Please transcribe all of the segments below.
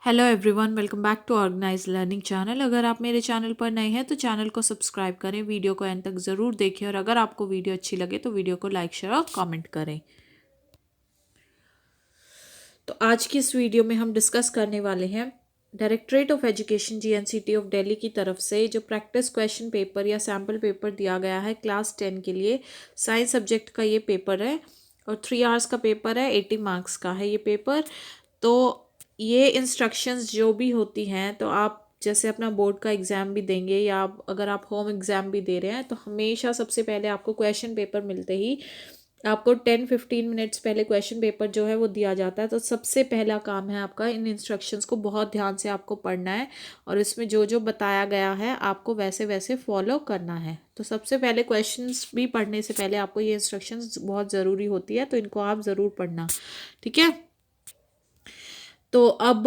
Hello everyone, welcome back to organise learning channel. अगर आप मेरे चैनल पर नए हैं तो चैनल को सब्सक्राइब करें, वीडियो को एंड तक ज़रूर देखें और अगर आपको वीडियो अच्छी लगे तो वीडियो को लाइक शेयर और कमेंट करें। तो आज की इस वीडियो में हम डिस्कस करने वाले हैं directorate of education GNCT of Delhi की तरफ से जो प्रैक्टिस क्वेश्चन पेपर या सैम्पल पेपर दिया गया है क्लास 10 के लिए। साइंस सब्जेक्ट का ये पेपर है और 3 आवर्स का पेपर है, 80 मार्क्स का है ये पेपर। तो ये इंस्ट्रक्शंस जो भी होती हैं, तो आप जैसे अपना बोर्ड का एग्ज़ाम भी देंगे या अगर आप होम एग्ज़ाम भी दे रहे हैं तो हमेशा सबसे पहले आपको क्वेश्चन पेपर मिलते ही आपको 10-15 मिनट्स पहले क्वेश्चन पेपर जो है वो दिया जाता है। तो सबसे पहला काम है आपका इन इंस्ट्रक्शंस को बहुत ध्यान से आपको पढ़ना है और इसमें जो जो बताया गया है आपको वैसे वैसे फॉलो करना है। तो सबसे पहले क्वेश्चंस भी पढ़ने से पहले आपको ये इंस्ट्रक्शंस बहुत ज़रूरी होती है, तो इनको आप ज़रूर पढ़ना। ठीक है, तो अब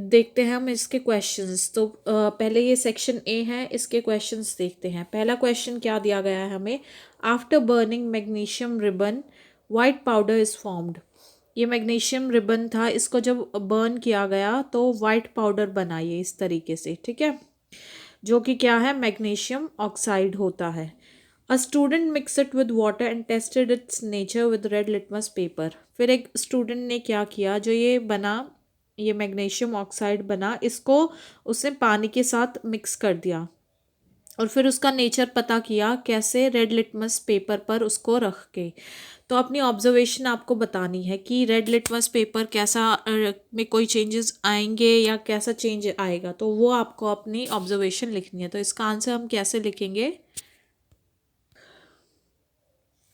देखते हैं हम इसके क्वेश्चंस। तो पहले ये सेक्शन ए है, इसके क्वेश्चंस देखते हैं। पहला क्वेश्चन क्या दिया गया है हमें, after burning magnesium ribbon white powder is formed. ये मैग्नीशियम रिबन था, इसको जब बर्न किया गया तो वाइट पाउडर बना ये इस तरीके से। ठीक है, जो कि क्या है, मैग्नीशियम ऑक्साइड होता है। A student mix it with water and tested it's nature with red litmus paper. फिर एक स्टूडेंट ने क्या किया, जो ये बना, ये मैग्नीशियम ऑक्साइड बना, इसको उसने पानी के साथ मिक्स कर दिया और फिर उसका नेचर पता किया कैसे, रेड लिटमस पेपर पर उसको रख के। तो अपनी ऑब्जर्वेशन आपको बतानी है कि रेड लिटमस पेपर कैसा में कोई चेंजेस आएंगे या कैसा चेंज आएगा, तो वो आपको अपनी ऑब्जर्वेशन लिखनी है। तो इसका आंसर हम कैसे लिखेंगे,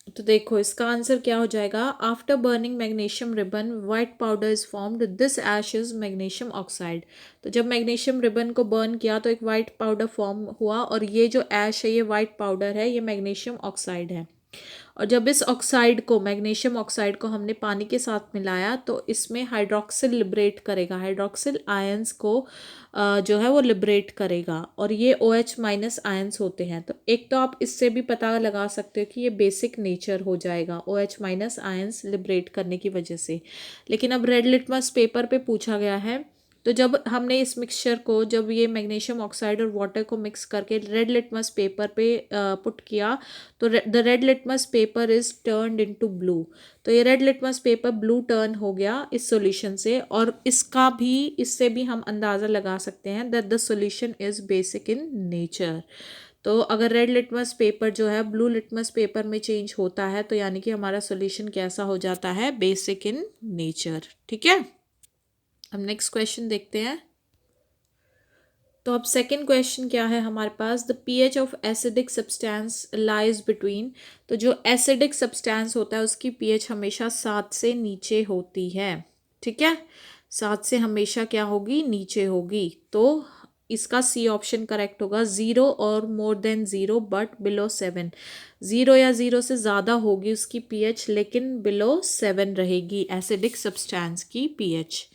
तो देखो इसका आंसर क्या हो जाएगा, after burning magnesium ribbon white powder is formed, this ash is magnesium oxide. तो जब मैग्नीशियम रिबन को बर्न किया तो एक वाइट पाउडर फॉर्म हुआ और ये जो ऐश है, ये वाइट पाउडर है, ये मैग्नीशियम ऑक्साइड है। और जब इस ऑक्साइड को, मैग्नीशियम ऑक्साइड को हमने पानी के साथ मिलाया तो इसमें हाइड्रोक्सिल लिबरेट करेगा, हाइड्रोक्सिल आयंस को जो है वो लिबरेट करेगा और ये OH माइनस आयंस होते हैं। तो एक तो आप इससे भी पता लगा सकते हो कि ये बेसिक नेचर हो जाएगा OH माइनस आयंस लिबरेट करने की वजह से। लेकिन अब रेड लिटमस पेपर पे पूछा गया है, तो जब हमने इस मिक्सचर को, जब ये मैग्नीशियम ऑक्साइड और वाटर को मिक्स करके रेड लिटमस पेपर पे पुट किया तो the red litmus paper is turned into blue. तो ये red litmus paper blue turn हो गया इस सॉल्यूशन से, और इसका भी, इससे भी हम अंदाज़ा लगा सकते हैं that the solution is basic in nature. तो अगर रेड लिटमस पेपर जो है ब्लू लिटमस पेपर में चेंज होता है तो यानी कि हमारा सॉल्यूशन कैसा हो जाता है, बेसिक इन नेचर। ठीक है, अब नेक्स्ट क्वेश्चन देखते हैं। तो अब सेकेंड क्वेश्चन क्या है हमारे पास, the pH of acidic substance lies between. तो जो एसिडिक सब्सटेंस होता है उसकी पीएच हमेशा 7 से नीचे होती है। ठीक है, 7 से हमेशा क्या होगी, नीचे होगी। तो इसका सी ऑप्शन करेक्ट होगा, 0 और मोर देन 0 बट बिलो 7। 0 या 0 से ज़्यादा होगी उसकी पीएच लेकिन बिलो 7 रहेगी एसिडिक सब्सटेंस की पीएच।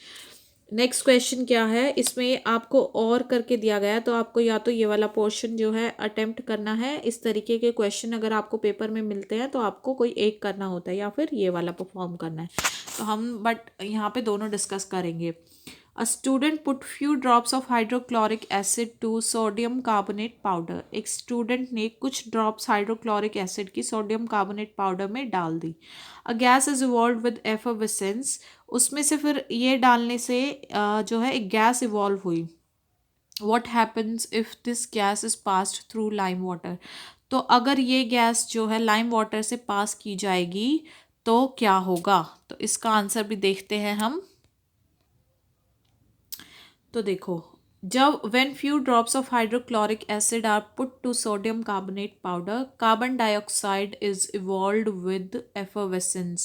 नेक्स्ट क्वेश्चन क्या है, इसमें आपको और करके दिया गया है, तो आपको या तो ये वाला पोर्शन जो है अटेम्प्ट करना है। इस तरीके के क्वेश्चन अगर आपको पेपर में मिलते हैं तो आपको कोई एक करना होता है या फिर ये वाला परफॉर्म करना है। तो हम बट यहाँ पे दोनों डिस्कस करेंगे। A student put few drops of hydrochloric acid to sodium carbonate powder. एक स्टूडेंट ने कुछ ड्रॉप्स हाइड्रोक्लोरिक एसिड की सोडियम कार्बोनेट पाउडर में डाल दी। A gas is evolve with effervescence. उसमें से फिर ये डालने से जो है एक गैस इवॉल्व हुई। What happens if this gas is passed through lime water. तो अगर ये गैस जो है लाइम वाटर से पास की जाएगी तो क्या होगा, तो इसका आंसर भी देखते हैं हम। तो देखो, जब when few drops of hydrochloric acid are put to sodium carbonate powder, carbon dioxide is evolved with effervescence।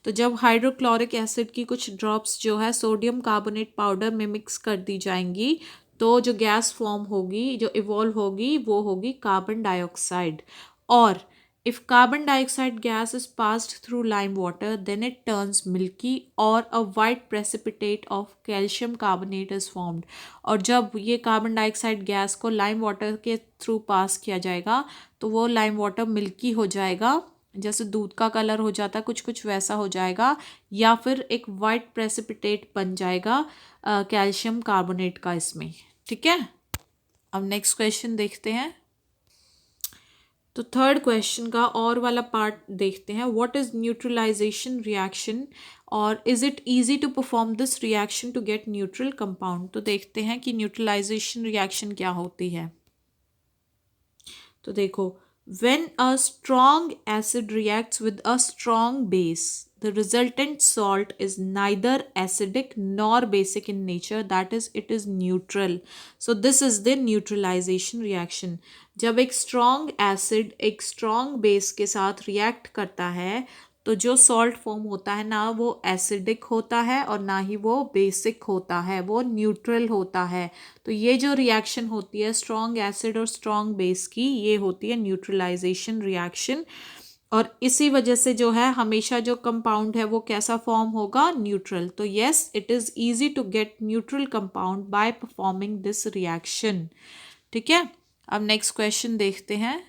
तो जब हाइड्रोक्लोरिक एसिड की कुछ ड्रॉप्स जो है सोडियम कार्बोनेट पाउडर में मिक्स कर दी जाएंगी तो जो गैस फॉर्म होगी, जो इवॉल्व होगी, वो होगी कार्बन डाइऑक्साइड। और if carbon dioxide gas is passed through lime water, then it turns milky or a white precipitate of calcium carbonate is formed। और जब ये कार्बन डाइऑक्साइड गैस को लाइम वाटर के थ्रू पास किया जाएगा तो वो लाइम वाटर मिल्की हो जाएगा जैसे दूध का कलर हो जाता है कुछ कुछ वैसा हो जाएगा, या फिर एक वाइट प्रेसिपिटेट बन जाएगा कैल्शियम कार्बोनेट का इसमें। ठीक है, अब नेक्स्ट क्वेश्चन देखते हैं। तो थर्ड क्वेश्चन का और वाला पार्ट देखते हैं। व्हाट इज न्यूट्रलाइजेशन रिएक्शन और is it easy to perform this reaction to get neutral compound. तो देखते हैं कि न्यूट्रलाइजेशन रिएक्शन क्या होती है। तो देखो, when a strong acid reacts with a strong base, the resultant salt is neither acidic nor basic in nature, that is it is neutral. So this is the neutralization reaction. जब एक strong acid एक strong base के साथ react करता है तो जो salt form होता है ना वो एसिडिक होता है और ना ही वो बेसिक होता है, वो न्यूट्रल होता है। तो ये जो रिएक्शन होती है स्ट्रॉन्ग एसिड और स्ट्रॉन्ग बेस की, ये होती है न्यूट्रलाइजेशन रिएक्शन। और इसी वजह से जो है हमेशा जो कंपाउंड है वो कैसा फॉर्म होगा, न्यूट्रल। तो yes, it is easy to get neutral compound by performing this reaction. ठीक है, अब नेक्स्ट क्वेश्चन देखते हैं।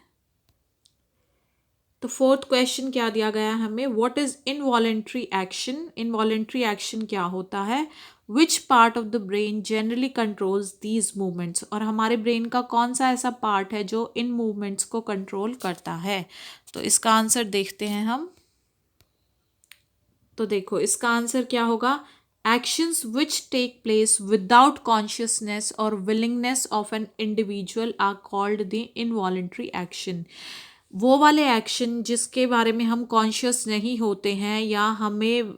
तो फोर्थ क्वेश्चन क्या दिया गया है हमें, what is involuntary action. Involuntary action क्या होता है, which part of the brain generally controls these movements. और हमारे ब्रेन का कौन सा ऐसा पार्ट है जो इन मूवमेंट्स को कंट्रोल करता है। तो इसका आंसर देखते हैं हम। तो देखो इसका आंसर क्या होगा, actions which take place without consciousness और willingness of an individual are called the involuntary action. वो वाले एक्शन जिसके बारे में हम कॉन्शियस नहीं होते हैं, या हमें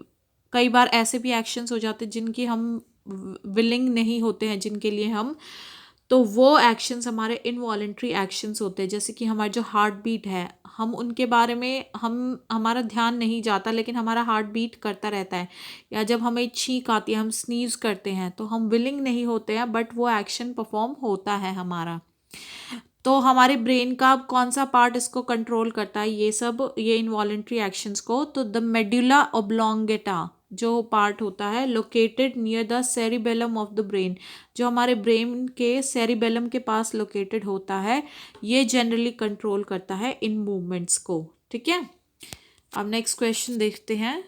कई बार ऐसे भी एक्शंस हो जाते हैं जिनकी हम विलिंग नहीं होते हैं जिनके लिए हम, तो वो एक्शंस हमारे इनवॉलेंट्री एक्शंस होते हैं। जैसे कि हमारी जो हार्ट बीट है, हम उनके बारे में हमारा ध्यान नहीं जाता लेकिन हमारा हार्ट बीट करता रहता है। या जब हमें छींक आती है, हम स्नीज करते हैं, तो हम विलिंग नहीं होते हैं बट वो एक्शन परफॉर्म होता है हमारा। तो हमारे ब्रेन का कौन सा पार्ट इसको कंट्रोल करता है, ये सब ये इनवॉलेंट्री एक्शंस को। तो द मेडुला ओब्लोंगेटा जो पार्ट होता है located near the cerebellum of the brain, जो हमारे ब्रेन के सेरिबेलम के पास लोकेटेड होता है, ये जनरली कंट्रोल करता है इन मूवमेंट्स को। ठीक है, अब नेक्स्ट क्वेश्चन देखते हैं।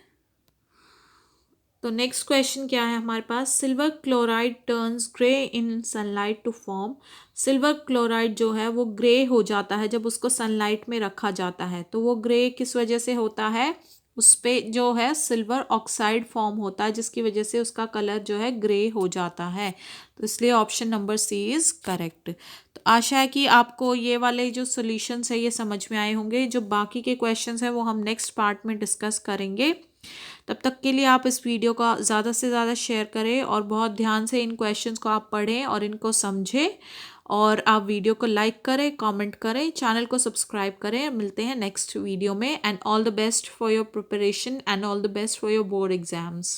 तो नेक्स्ट क्वेश्चन क्या है हमारे पास, silver chloride turns grey in sunlight to form. Silver chloride जो है वो ग्रे हो जाता है जब उसको सनलाइट में रखा जाता है। तो वो ग्रे किस वजह से होता है, उस पे जो है सिल्वर ऑक्साइड फॉर्म होता है जिसकी वजह से उसका कलर जो है ग्रे हो जाता है। तो इसलिए option number C is correct. तो आशा है कि आपको ये वाले जो सॉल्यूशंस है ये समझ में आए होंगे। जो बाकी के क्वेश्चंस हैं वो हम नेक्स्ट पार्ट में डिस्कस करेंगे। तब तक के लिए आप इस वीडियो का ज़्यादा से ज़्यादा शेयर करें और बहुत ध्यान से इन क्वेश्चंस को आप पढ़ें और इनको समझें। और आप वीडियो को लाइक करें, कमेंट करें, चैनल को सब्सक्राइब करें। मिलते हैं नेक्स्ट वीडियो में। And all the best for your preparation and all the best for your board exams.